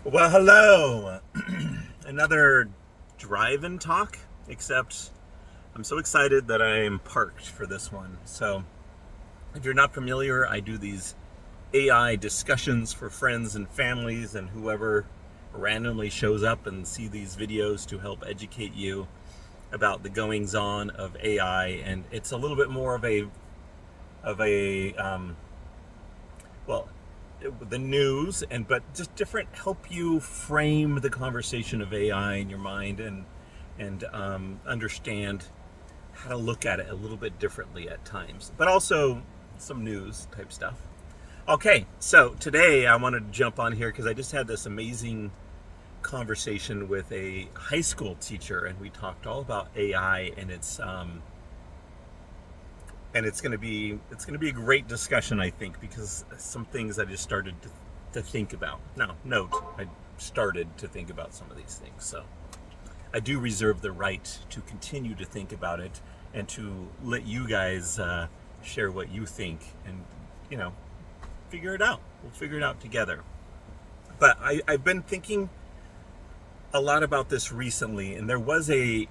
Well, hello. Another drive-in talk, except I'm so excited that I am parked for this one. So, if you're not familiar, I do these AI discussions for friends and families and whoever randomly shows up and see these videos to help educate you about the goings on of AI. And it's a little bit more of a well, the news, and but just different, help you frame the conversation of AI in your mind, and understand how to look at it a little bit differently at times, but also some news type stuff. Okay, so today I wanted to jump on here because I just had this amazing conversation with a high school teacher, and we talked all about AI, and it's going to be a great discussion, I think, because some things I just started to think about. Now, note, I started to think about some of these things, so I do reserve the right to continue to think about it and to let you guys share what you think, and you know, figure it out. We'll figure it out together. But I've been thinking a lot about this recently, and there was a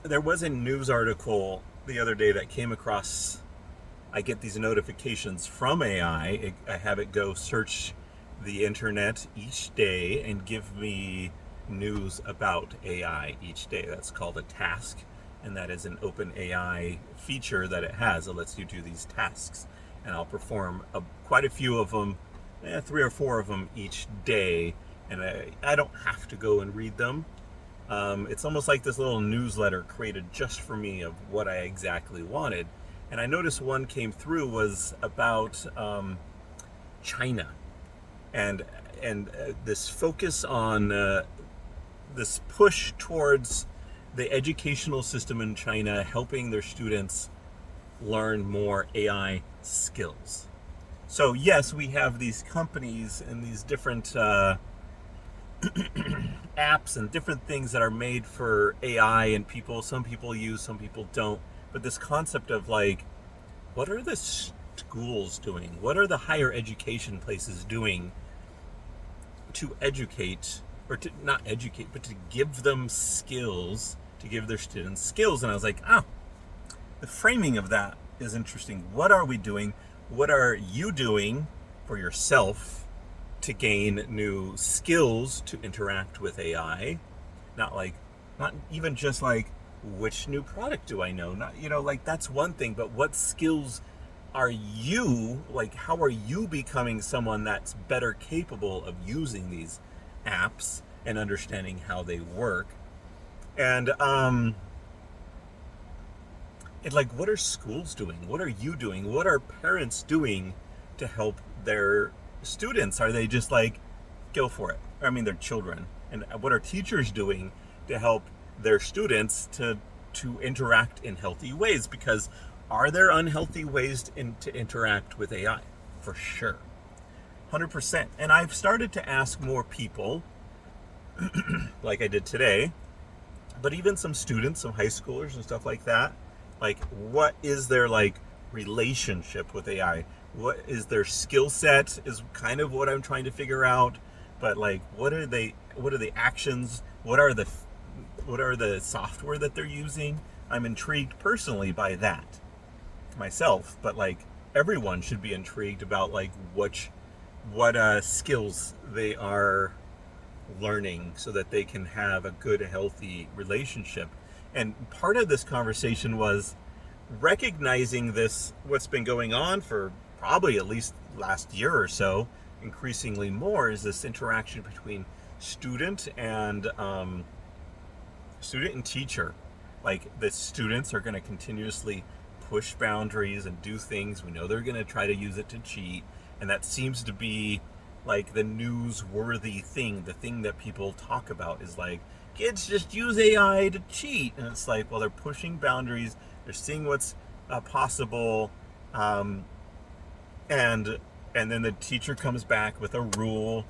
news article the other day that came across. I get these notifications from AI. I have it go search the internet each day and give me news about AI each day. That's called a task, and that is an open AI feature that it has. It lets you do these tasks, and I'll perform quite a few of them, three or four of them each day, and I don't have to go and read them. It's almost like this little newsletter created just for me of what I exactly wanted. And I noticed one came through was about China, and this focus on this push towards the educational system in China helping their students learn more AI skills. So yes, we have these companies and these different apps and different things that are made for AI, and some people use, some people don't. But this concept of like, what are the schools doing? What are the higher education places doing to educate, or to not educate, but to give them skills, to give their students skills? And I was like, the framing of that is interesting. What are we doing? What are you doing for yourself to gain new skills to interact with AI? Not even just like, which new product do I know? Not, like, that's one thing, but what skills are you, like, how are you becoming someone that's better capable of using these apps and understanding how they work? And like, what are schools doing? What are you doing? What are parents doing to help their students? Are they just like, go for it? I mean, their children. And what are teachers doing to help their students to interact in healthy ways? Because are there unhealthy ways to interact with AI? For sure. 100%. And I've started to ask more people, like I did today, but even some students, some high schoolers and stuff like that, like, what is their like relationship with AI? What is their skill set is kind of what I'm trying to figure out. But like, what are the actions? What are the software that they're using? I'm intrigued personally by that myself, but like, everyone should be intrigued about like what skills they are learning so that they can have a good, healthy relationship. And part of this conversation was recognizing this, what's been going on for probably at least last year or so, increasingly more, is this interaction between student and teacher. Like, the students are going to continuously push boundaries and do things. We know they're going to try to use it to cheat, and that seems to be like the newsworthy thing. The thing that people talk about is like, kids just use AI to cheat, and it's like, well, they're pushing boundaries. They're seeing what's possible, and then the teacher comes back with a rule,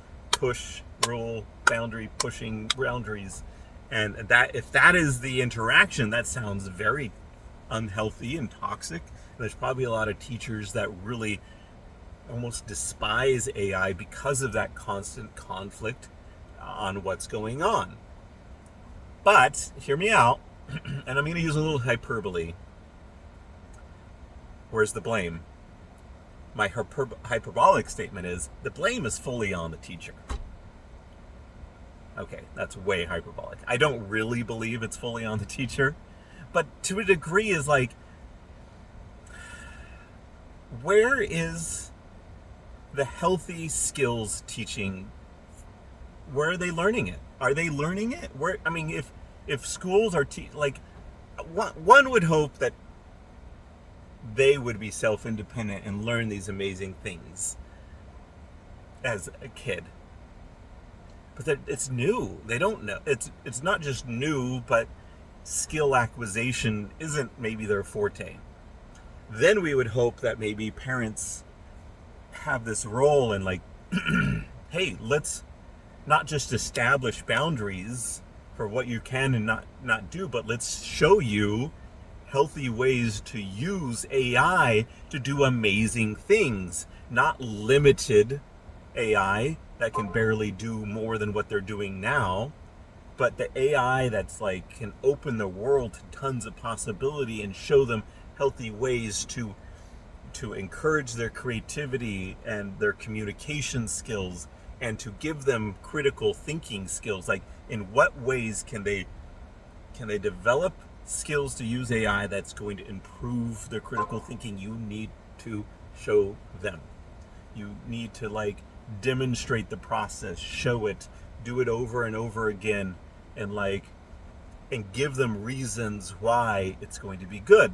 boundary pushing boundaries, and that, if that is the interaction, that sounds very unhealthy and toxic. And there's probably a lot of teachers that really almost despise AI because of that constant conflict on what's going on. But hear me out, and I'm going to use a little hyperbole. Where's the blame? My hyperbolic statement is the blame is fully on the teacher. Okay, that's way hyperbolic. I don't really believe it's fully on the teacher, but to a degree is like, where is the healthy skills teaching? Where are they learning it? Are they learning it? Where, I mean, if schools are like, one would hope that they would be self-independent and learn these amazing things as a kid. But that it's new. They don't know. It's not just new, but skill acquisition isn't maybe their forte. Then we would hope that maybe parents have this role in like, hey, let's not just establish boundaries for what you can and not do, but let's show you healthy ways to use AI to do amazing things, not limited AI that can barely do more than what they're doing now, but the AI that's like can open the world to tons of possibility and show them healthy ways to encourage their creativity and their communication skills, and to give them critical thinking skills. Like, in what ways can they develop skills to use AI that's going to improve their critical thinking? You need to show them. You need to like demonstrate the process, show it, do it over and over again, and give them reasons why it's going to be good.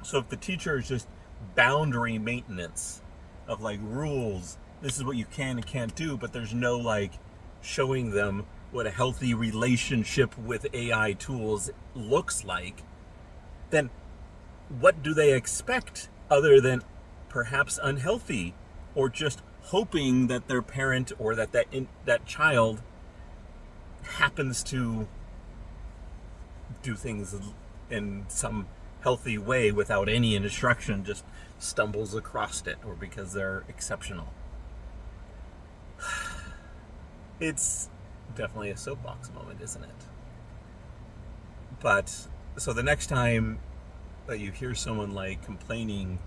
So if the teacher is just boundary maintenance of like rules, this is what you can and can't do, but there's no like showing them what a healthy relationship with AI tools looks like, then what do they expect other than perhaps unhealthy, or just hoping that their parent or that child happens to do things in some healthy way without any instruction, just stumbles across it, or because they're exceptional. It's definitely a soapbox moment, isn't it? But so the next time that you hear someone like complaining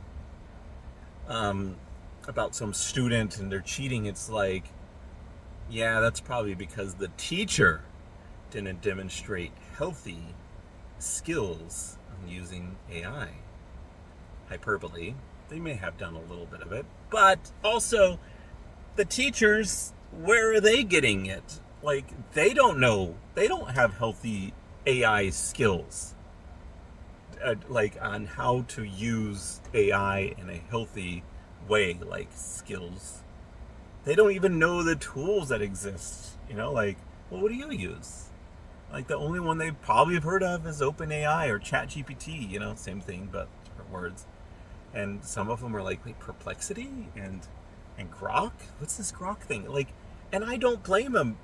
about some student and they're cheating, it's like, yeah, that's probably because the teacher didn't demonstrate healthy skills on using AI. Hyperbole. They may have done a little bit of it, but also the teachers, where are they getting it? Like, they don't know. They don't have healthy AI skills, like on how to use AI in a healthy way, like skills. They don't even know the tools that exist. Like, well, what do you use? Like, the only one they probably have heard of is OpenAI or ChatGPT. Same thing, but different words. And some of them are like, wait, Perplexity and Grok? What's this Grok thing? Like, and I don't blame them.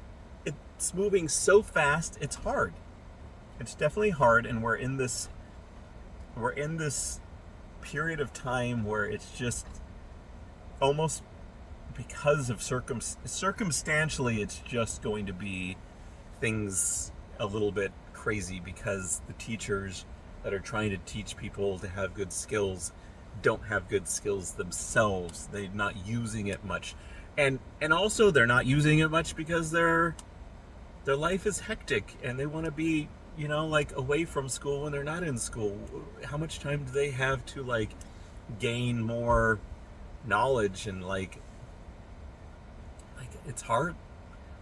It's moving so fast. It's hard. It's definitely hard, and we're in this period of time where it's just almost, because of circumstantially, it's just going to be things a little bit crazy, because the teachers that are trying to teach people to have good skills don't have good skills themselves. They're not using it much, and also they're not using it much because their life is hectic and they want to be like away from school when they're not in school. How much time do they have to like gain more knowledge? And like it's hard.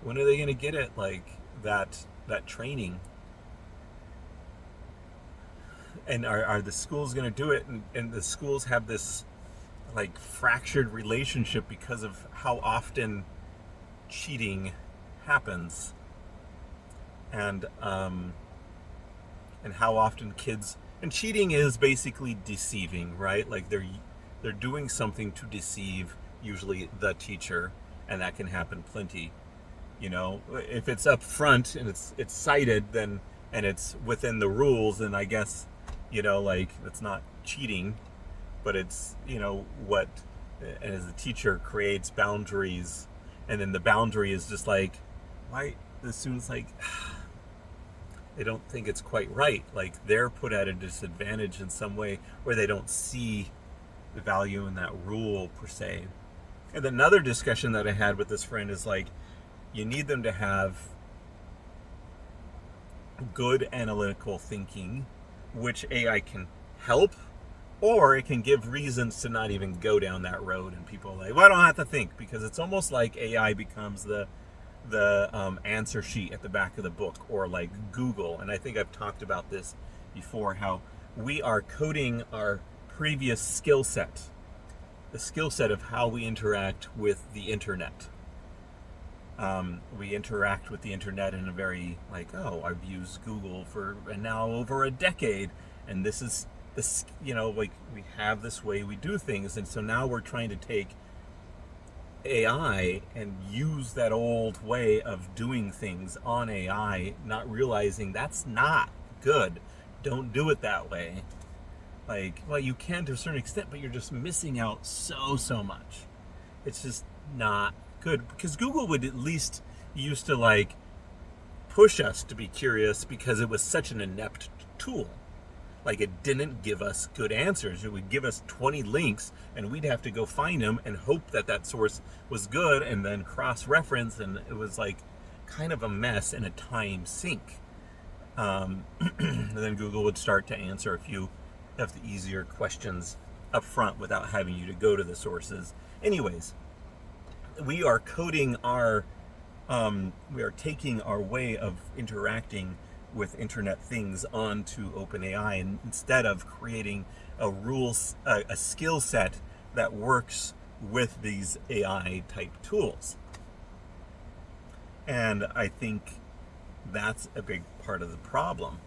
When are they going to get it, like that training? And are the schools going to do it? And the schools have this like fractured relationship because of how often cheating happens, and how often kids, and cheating is basically deceiving, right? Like they're doing something to deceive, usually the teacher, and that can happen plenty. If it's up front and it's cited, then, and it's within the rules, then I guess like it's not cheating, but it's what and as the teacher creates boundaries, and then the boundary is just like, why the students like they don't think it's quite right, like they're put at a disadvantage in some way where they don't see the value in that rule per se. And another discussion that I had with this friend is like, you need them to have good analytical thinking, which AI can help, or it can give reasons to not even go down that road. And people are like, well, I don't have to think, because it's almost like AI becomes the answer sheet at the back of the book, or like Google. And I think I've talked about this before, how we are coding our previous skill set, the skill set of how we interact with the internet. We interact with the internet in a very like, oh, I've used Google for now over a decade, and this is this, like we have this way we do things, and so now we're trying to take AI and use that old way of doing things on AI, not realizing that's not good. Don't do it that way. Like, well, you can to a certain extent, but you're just missing out so much. It's just not good, because Google would at least used to like push us to be curious, because it was such an inept tool. Like, it didn't give us good answers. It would give us 20 links, and we'd have to go find them and hope that that source was good, and then cross-reference, and it was like kind of a mess and a time sink. And then Google would start to answer a few of the easier questions up front without having you to go to the sources. Anyways, we are coding our, we are taking our way of interacting with internet things onto OpenAI, and instead of creating a skill set that works with these AI type tools. And I think that's a big part of the problem.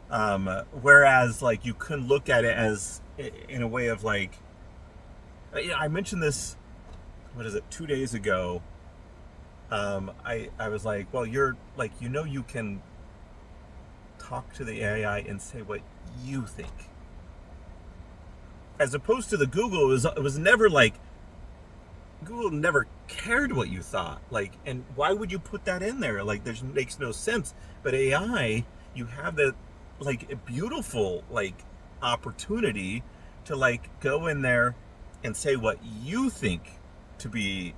Whereas, like, you can look at it as in a way of like, I mentioned this, 2 days ago. I was like, well, you're like, you can talk to the AI and say what you think, as opposed to the Google. It was never like, Google never cared what you thought. Like, and why would you put that in there? Like, there's makes no sense. But AI, you have that like a beautiful like opportunity to like go in there and say what you think to be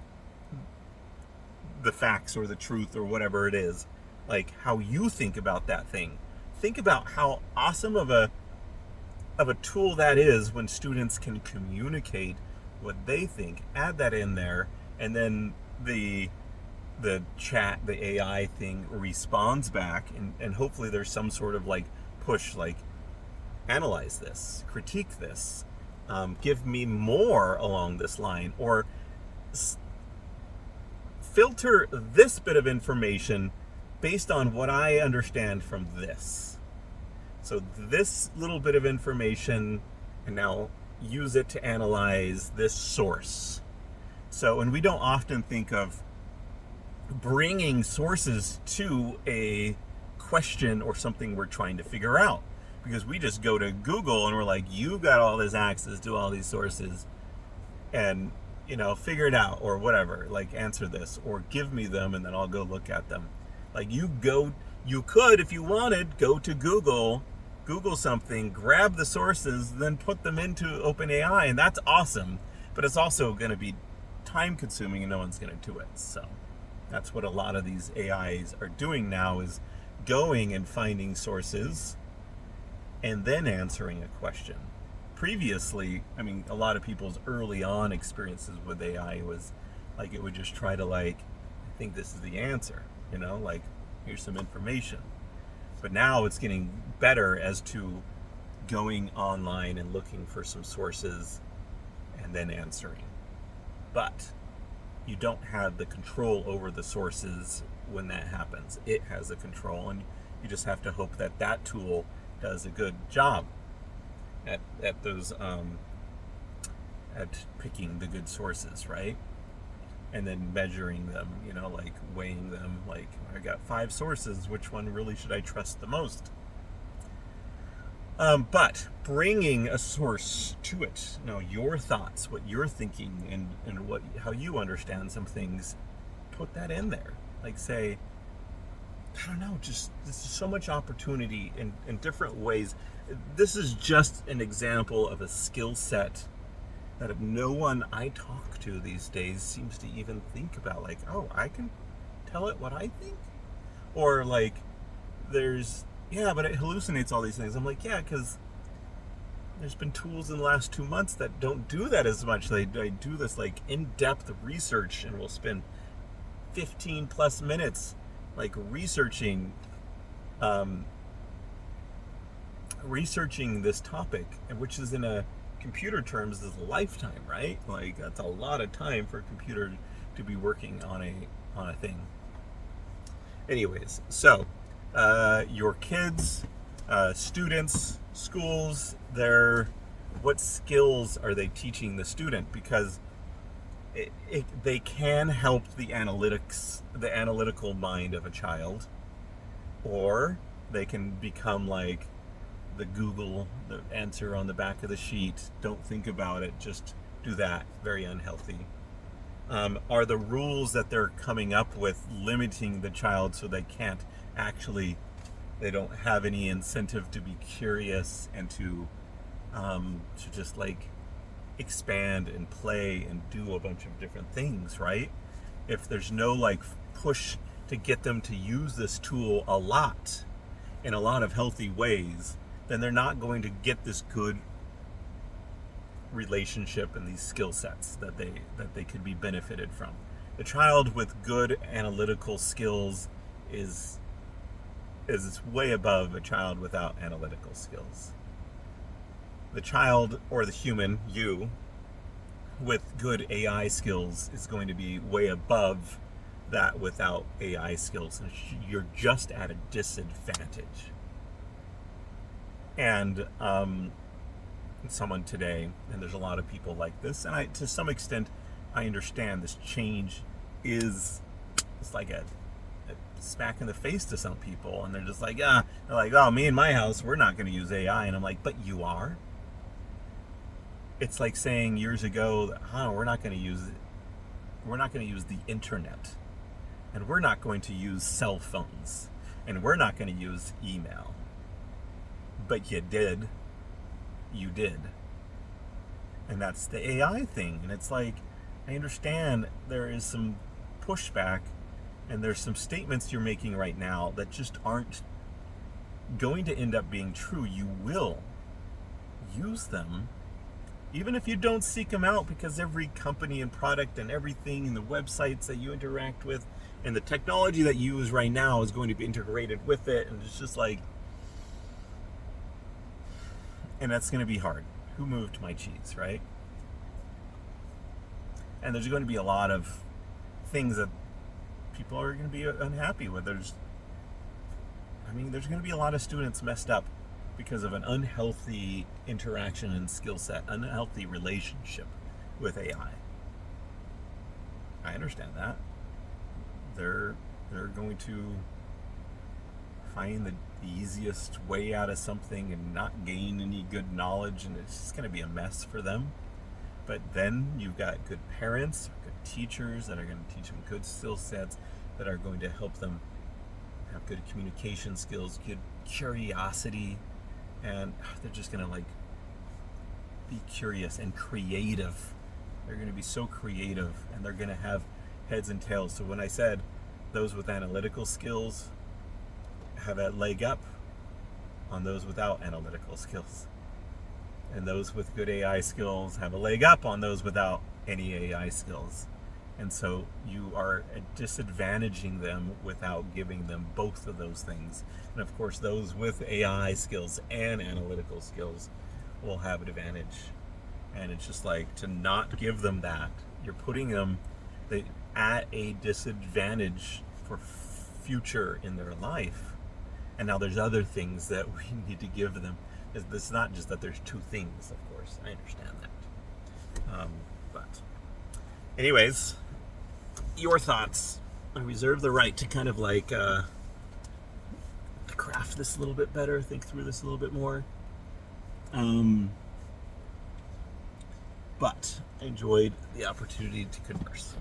the facts or the truth or whatever it is, like how you think about that thing. Think about how awesome of a tool that is when students can communicate what they think. Add that in there, and then the chat, the AI thing responds back, and hopefully there's some sort of like push, like analyze this, critique this, give me more along this line, or filter this bit of information based on what I understand from this. So this little bit of information, and now use it to analyze this source. So, and we don't often think of bringing sources to a question or something we're trying to figure out, because we just go to Google and we're like, you got all this access to all these sources, and figure it out, or whatever, like answer this or give me them, and then I'll go look at them. Like, you could, if you wanted, go to Google something, grab the sources, then put them into OpenAI, and that's awesome, but it's also going to be time consuming and no one's going to do it. So that's what a lot of these AIs are doing now, is going and finding sources and then answering a question. Previously, I mean, a lot of people's early on experiences with AI was like, it would just try to like, I think this is the answer, like, here's some information. But now it's getting better as to going online and looking for some sources and then answering. But you don't have the control over the sources when that happens. It has the control, and you just have to hope that that tool does a good job at those at picking the good sources, right? And then measuring them, like weighing them, like, I got 5 sources, which one really should I trust the most? But bringing a source to it, your thoughts, what you're thinking, and how you understand some things, put that in there. Like, say, I don't know, just there's so much opportunity in different ways. This is just an example of a skill set that no one I talk to these days seems to even think about. Like, oh, I can tell it what I think? Or like, but it hallucinates all these things. I'm like, yeah, because there's been tools in the last 2 months that don't do that as much. They do this like in-depth research and will spend 15 plus minutes like researching this topic, which is in a computer terms is a lifetime, right? Like, that's a lot of time for a computer to be working on a thing. Anyways, so your kids, students, schools, what skills are they teaching the student? Because they can help the analytical mind of a child, or they can become like the answer on the back of the sheet. Don't think about it, just do that. Very unhealthy. Are the rules that they're coming up with limiting the child so they don't have any incentive to be curious and to just like expand and play and do a bunch of different things, right? If there's no like push to get them to use this tool a lot in a lot of healthy ways, then they're not going to get this good relationship and these skill sets that they could be benefited from. The child with good analytical skills is way above a child without analytical skills. The child, or the human, you, with good AI skills is going to be way above that without AI skills. You're just at a disadvantage. And someone today, and there's a lot of people like this, and to some extent I understand this change it's like a smack in the face to some people, and they're just like, oh, me and my house, we're not going to use AI. And I'm like, but you are. It's like saying years ago, we're not going to use the internet, and we're not going to use cell phones, and we're not going to use email. But you did. And that's the AI thing. And it's like, I understand there is some pushback, and there's some statements you're making right now that just aren't going to end up being true. You will use them, even if you don't seek them out, because every company and product and everything and the websites that you interact with and the technology that you use right now is going to be integrated with it. And it's just like, and that's going to be hard. Who moved my cheese, right? And there's going to be a lot of things that people are going to be unhappy with. There's going to be a lot of students messed up because of an unhealthy interaction and skill set, unhealthy relationship with AI. I understand that. They're going to find the easiest way out of something and not gain any good knowledge, and it's just going to be a mess for them. But then you've got good parents, good teachers that are going to teach them good skill sets that are going to help them have good communication skills, good curiosity, and they're just going to like be curious and creative. They're going to be so creative, and they're going to have heads and tails. So when I said those with analytical skills have a leg up on those without analytical skills, and those with good AI skills have a leg up on those without any AI skills. And so you are disadvantaging them without giving them both of those things. And of course, those with AI skills and analytical skills will have an advantage. And it's just like, to not give them that, you're putting them at a disadvantage for future in their life. And now there's other things that we need to give them. It's not just that there's two things, of course. I understand that. But anyways, your thoughts. I reserve the right to kind of like craft this a little bit better, think through this a little bit more. But I enjoyed the opportunity to converse.